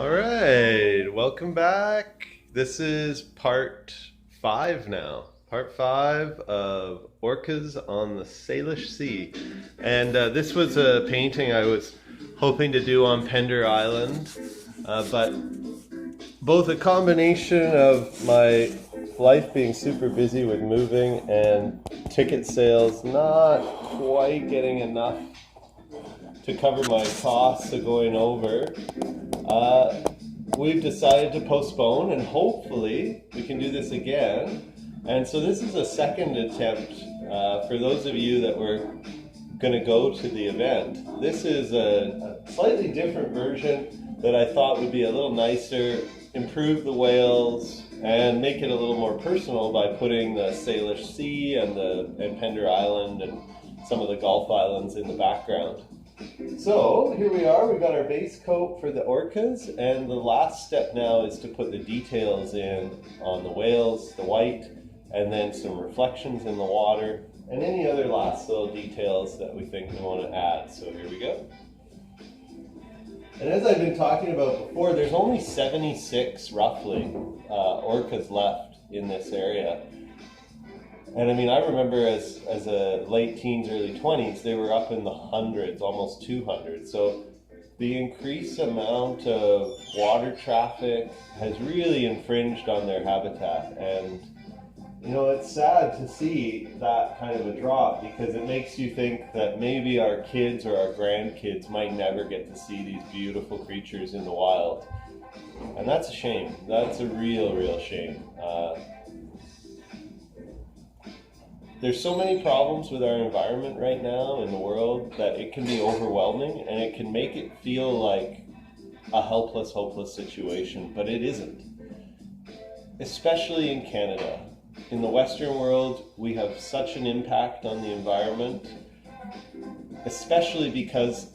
All right, welcome back. This is part 5 now. Part 5 of Orcas on the Salish Sea. And this was a painting I was hoping to do on Pender Island, but both a combination of my life being super busy with moving and ticket sales not quite getting enough to cover my costs of going over, we've decided to postpone, and hopefully we can do this again. And so this is a second attempt for those of you that were going to go to the event. This is a slightly different version that I thought would be a little nicer, improve the whales, and make it a little more personal by putting the Salish Sea and Pender Island and some of the Gulf Islands in the background. So here we are, we've got our base coat for the orcas, and the last step now is to put the details in on the whales, the white, and then some reflections in the water, and any other last little details that we think we want to add. So here we go. And as I've been talking about before, there's only 76 roughly orcas left in this area. And I mean, I remember as a late teens, early 20s, they were up in the hundreds, almost 200. So the increased amount of water traffic has really infringed on their habitat. And, you know, it's sad to see that kind of a drop, because it makes you think that maybe our kids or our grandkids might never get to see these beautiful creatures in the wild. And that's a shame. That's a real shame. There's so many problems with our environment right now in the world that it can be overwhelming, and it can make it feel like a helpless, hopeless situation, but it isn't. Especially in Canada. In the Western world, we have such an impact on the environment, especially because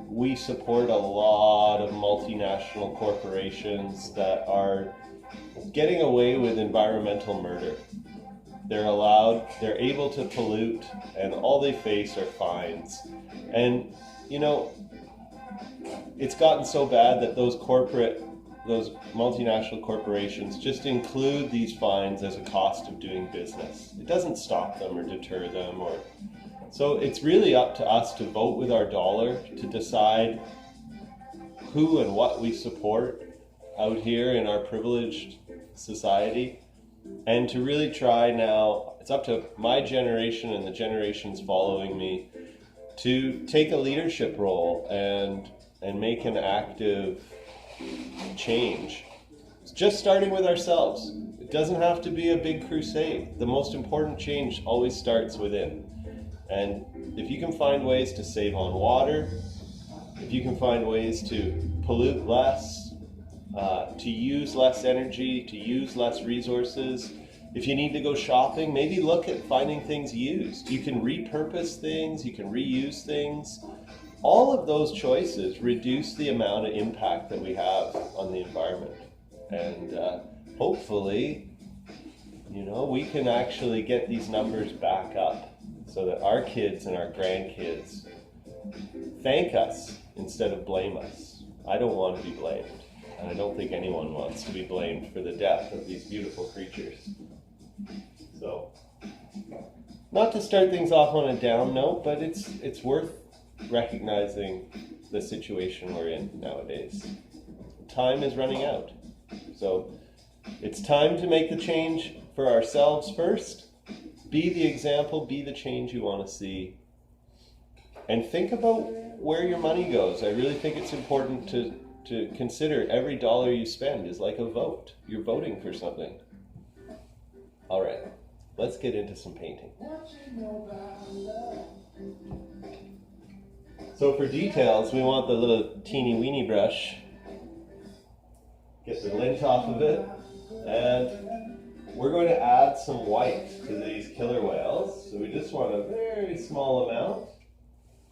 we support a lot of multinational corporations that are getting away with environmental murder. They're able to pollute, and all they face are fines. And, you know, it's gotten so bad that those multinational corporations just include these fines as a cost of doing business. It doesn't stop them or deter them. So it's really up to us to vote with our dollar to decide who and what we support out here in our privileged society. And to really try now, it's up to my generation and the generations following me to take a leadership role and make an active change. It's just starting with ourselves. It doesn't have to be a big crusade. The most important change always starts within. And if you can find ways to save on water, if you can find ways to pollute less, to use less energy, to use less resources. If you need to go shopping, maybe look at finding things used. You can repurpose things, you can reuse things. All of those choices reduce the amount of impact that we have on the environment. And hopefully, you know, we can actually get these numbers back up so that our kids and our grandkids thank us instead of blame us. I don't want to be blamed. And I don't think anyone wants to be blamed for the death of these beautiful creatures. So, not to start things off on a down note, but it's worth recognizing the situation we're in nowadays. Time is running out. So, it's time to make the change for ourselves first. Be the example, be the change you want to see. And think about where your money goes. I really think it's important to consider every dollar you spend is like a vote. You're voting for something. All right, let's get into some painting. So for details, we want the little teeny weeny brush. Get the lint off of it. And we're going to add some white to these killer whales. So we just want a very small amount.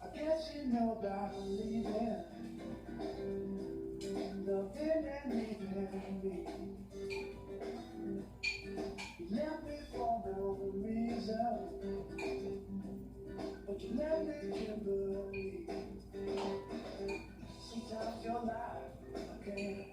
I guess you know about believing. Left me for no reason, but you let me to believe. Sometimes your life, I can't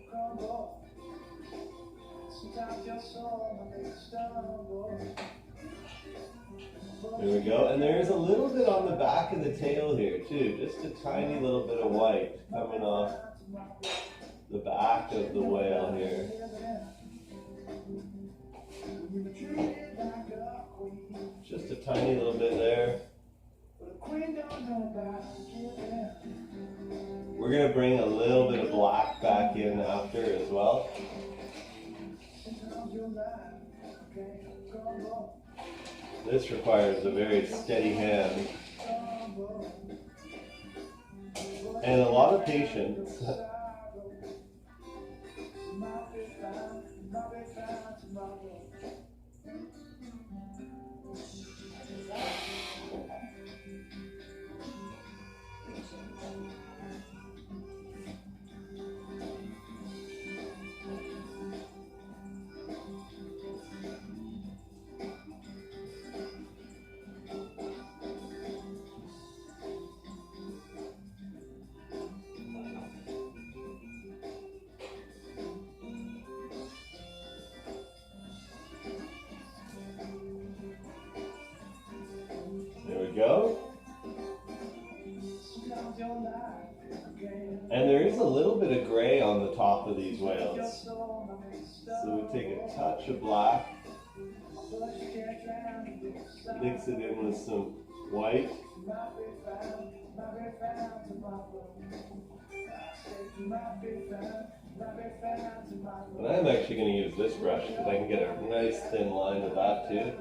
There we go. And there's a little bit on the back of the tail here too. Just a tiny little bit of white coming off the back of the whale here. Just a tiny little bit there. We're going to bring a little bit of black back in after as well. This requires a very steady hand and a lot of patience. Go. And there is a little bit of gray on the top of these whales. So we take a touch of black, mix it in with some white. And I'm actually going to use this brush because I can get a nice thin line with that too.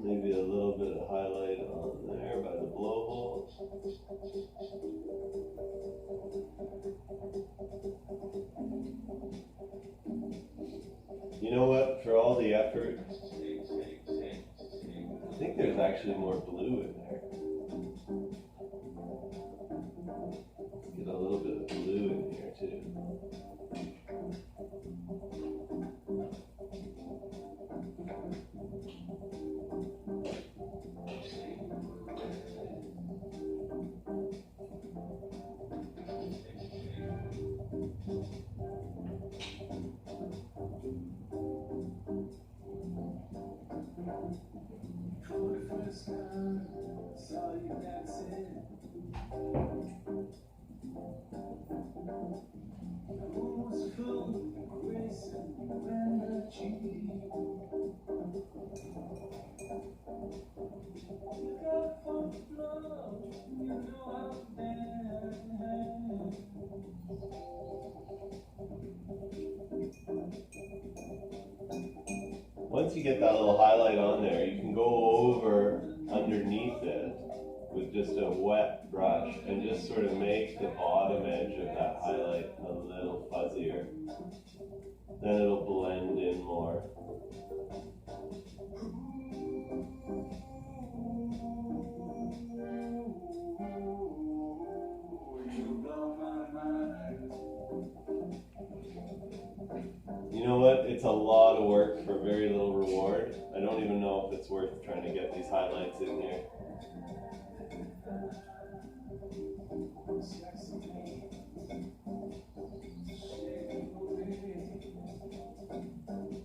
Maybe a little bit of highlight on there by the blowhole. You know what? For all the effort, I think there's actually more blue in there. Get a little bit of blue in here too. Once you get that little highlight on there, you can go over underneath it with just a wet brush and just sort of make the bottom edge of that highlight a little fuzzier. Then it'll blend in more. You know what? It's a lot of work for very little reward. I don't even know if it's worth trying to get these highlights in here.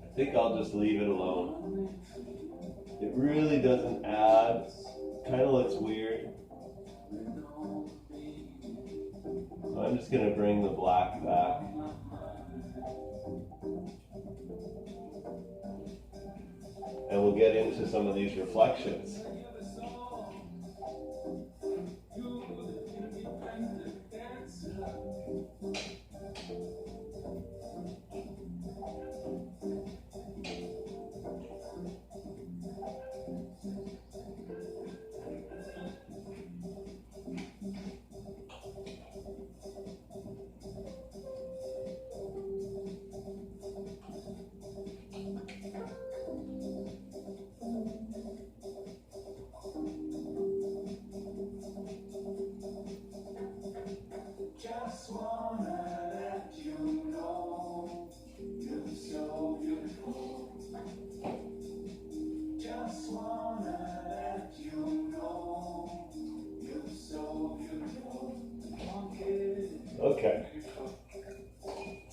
I think I'll just leave it alone. It really doesn't add, kind of looks weird. So I'm just going to bring the black back. And we'll get into some of these reflections.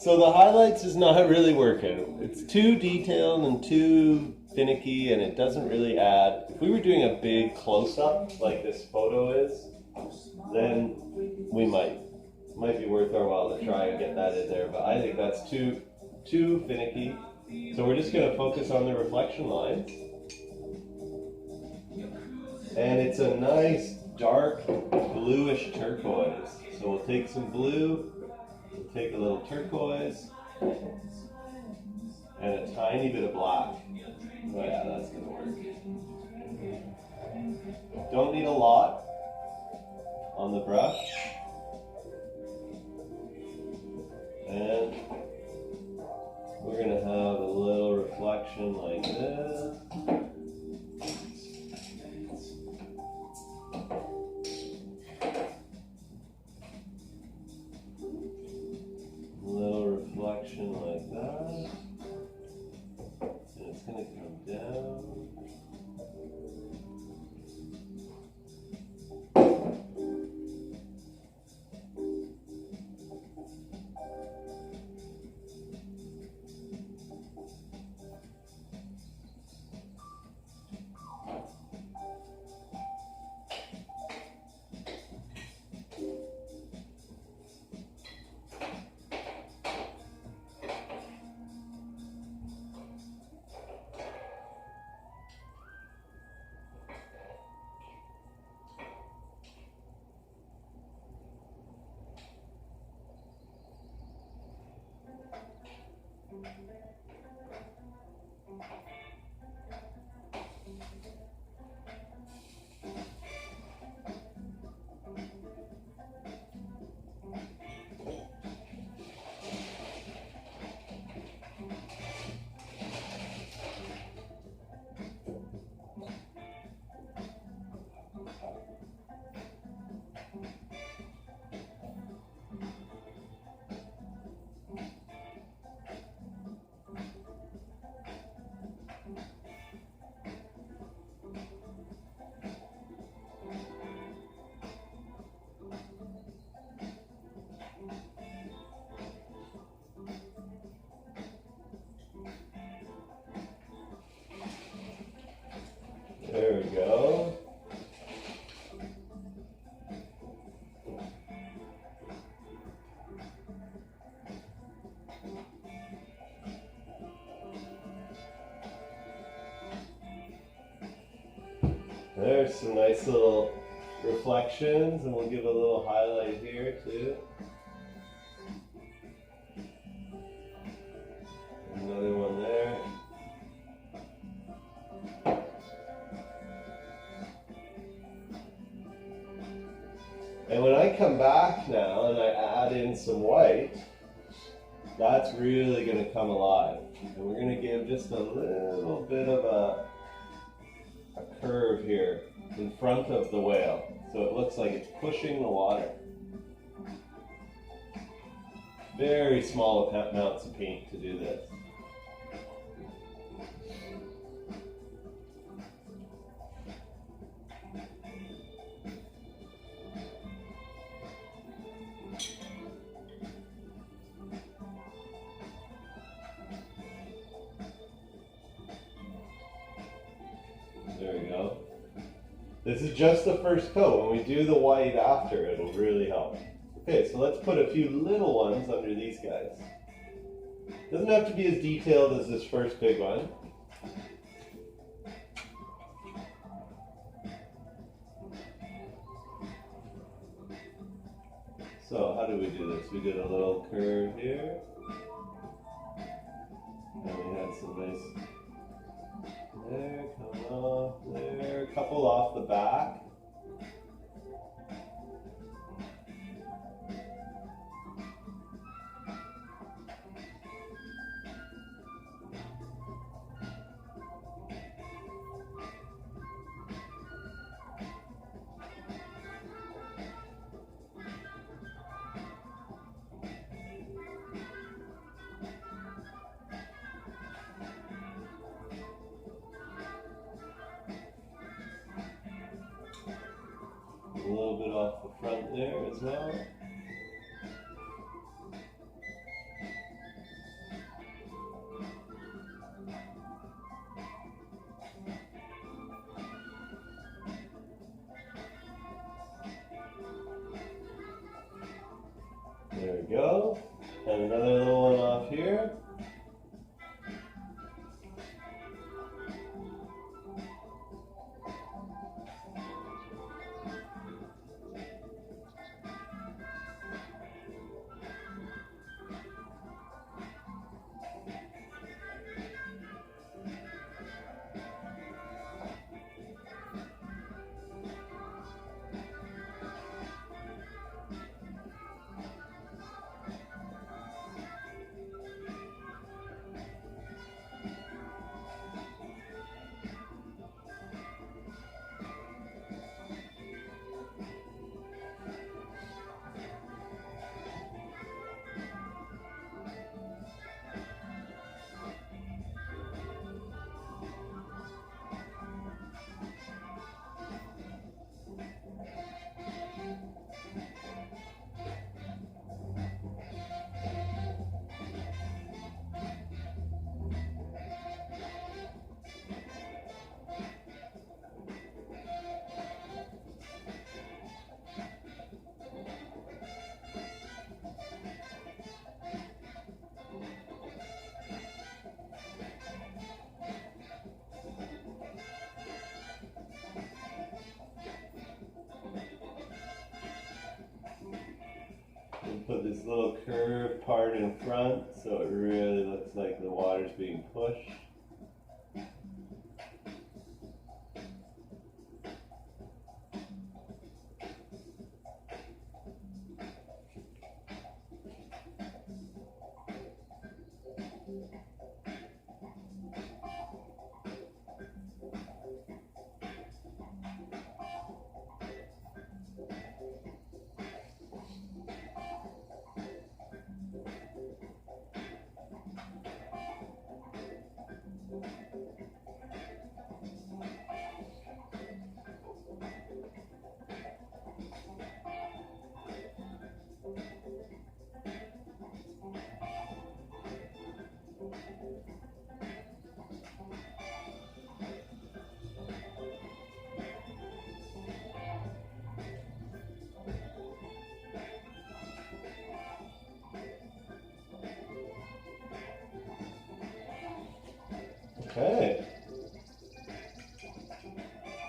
So the highlights is not really working. It's too detailed and too finicky, and it doesn't really add. If we were doing a big close-up like this photo is, then we might be worth our while to try and get that in there. But I think that's too finicky. So we're just going to focus on the reflection lines. And it's a nice dark bluish turquoise. So we'll take some blue, we'll take a little turquoise, and a tiny bit of black. Oh yeah, that's going to work. Don't need a lot on the brush. And we're going to have a little reflection like this. A little reflection like that. And it's going to come down. There we go. There's some nice little reflections, and we'll give a little highlight here too. Another one there. And when I come back now and I add in some white, that's really going to come alive. And we're going to give just a little bit of a curve here in front of the whale, so it looks like it's pushing the water. Very small amounts of paint to do this. There we go. This is just the first coat. When we do the white after, it'll really help. Okay, so let's put a few little ones under these guys. Doesn't have to be as detailed as this first big one. So how do we do this? We did a little curve here. And we had some nice there, coming off there, a couple off the back. A little bit off the front there as well. go. And another little one off here. Put this little curved part in front so it really looks like the water's being pushed. Okay.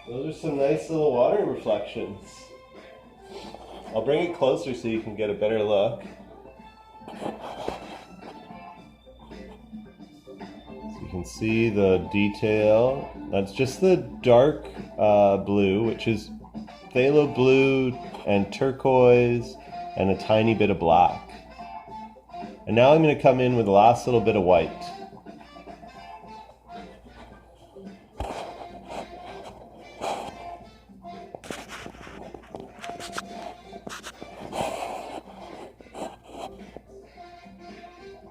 Those are some nice little water reflections. I'll bring it closer so you can get a better look. So you can see the detail. That's just the dark blue, which is phthalo blue and turquoise and a tiny bit of black. And now I'm going to come in with the last little bit of white.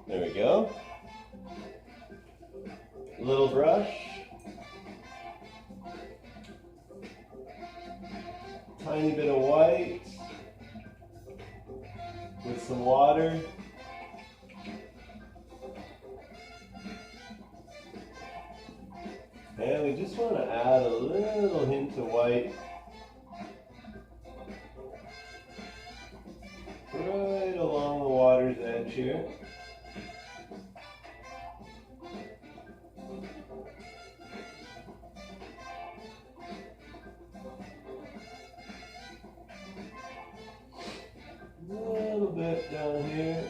There we go. Little brush. Tiny bit of white with some water. And we just want to add a little hint of white right along the water's edge here. A little bit down here.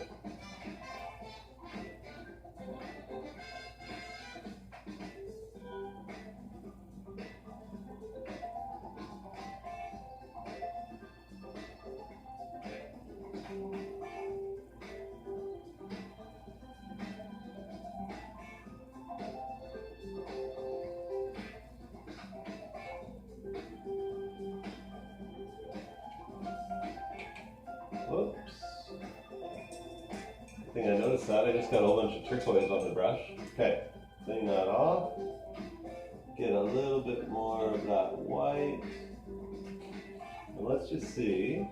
Whoops. I think I noticed that. I just got a whole bunch of turquoise on the brush. Okay, clean that off. Get a little bit more of that white. And let's just see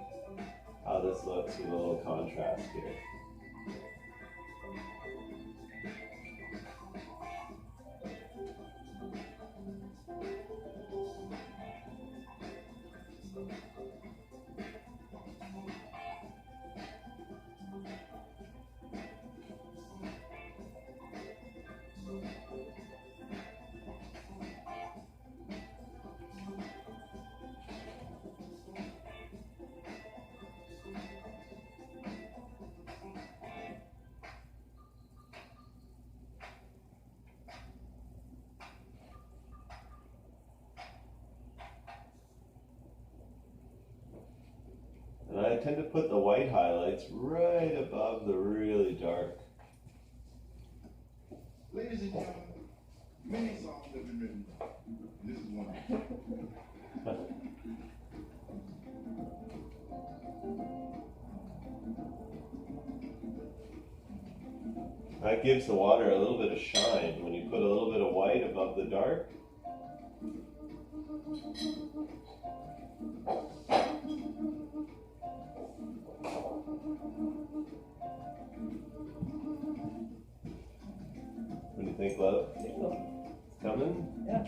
how this looks with a little contrast here. And I tend to put the white highlights right above the really dark. Ladies and gentlemen, many songs have been written. This is one. That gives the water a little bit of shine when you put a little bit of white above the dark. What do you think, love? It's coming? Yeah.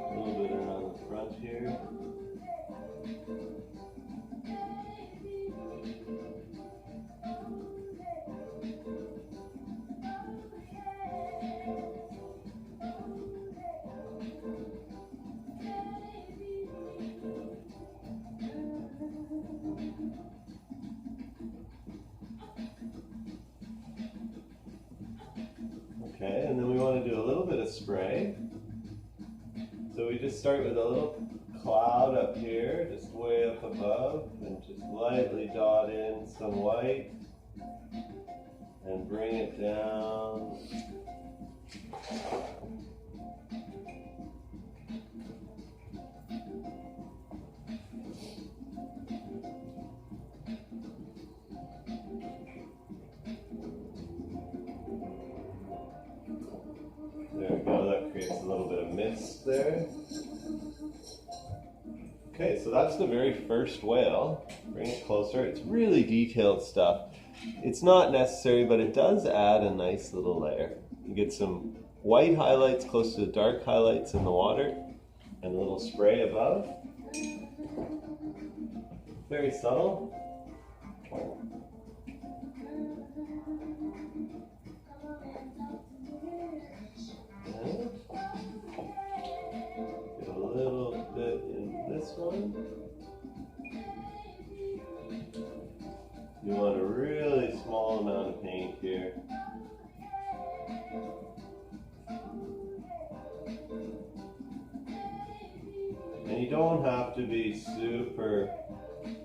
A little bit around the front here. Okay, and then we want to do a little bit of spray. So we just start with a little cloud up here, just way up above, and just lightly dot in some white and bring it down. There we go, that creates a little bit of mist there. Okay, so that's the very first whale. Bring it closer. It's really detailed stuff. It's not necessary, but it does add a nice little layer. You get some white highlights close to the dark highlights in the water, and a little spray above. Very subtle. Get a little bit in this one. You want a really small amount of paint here. And you don't have to be super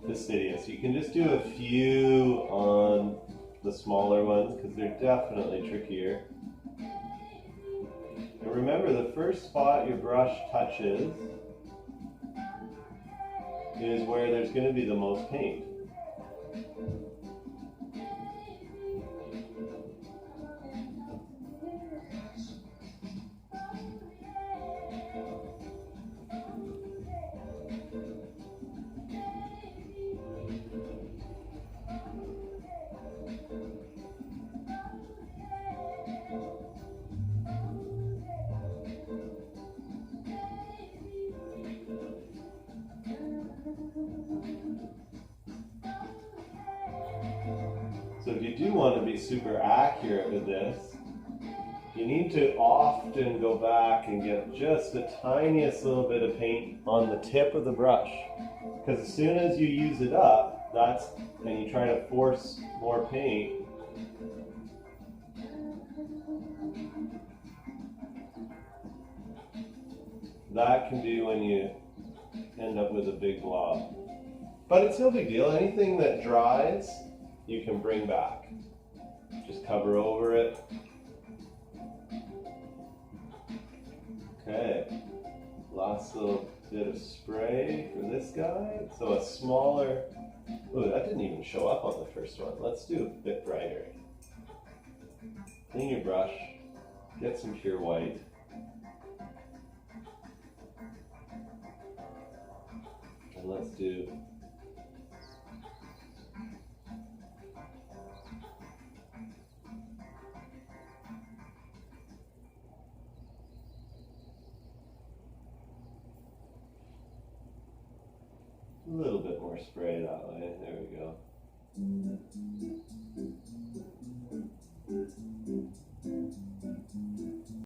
fastidious. You can just do a few on the smaller ones because they're definitely trickier. And remember, the first spot your brush touches is where there's going to be the most paint. So if you do want to be super accurate with this, you need to often go back and get just the tiniest little bit of paint on the tip of the brush. Because as soon as you use it up, and you try to force more paint, that can be when you end up with a big blob. But it's no big deal. Anything that dries, you can bring back. Just cover over it. Okay, last little bit of spray for this guy. So a smaller, oh, that didn't even show up on the first one. Let's do a bit brighter. Clean your brush, get some pure white. And let's do A little bit more spray that way. There we go.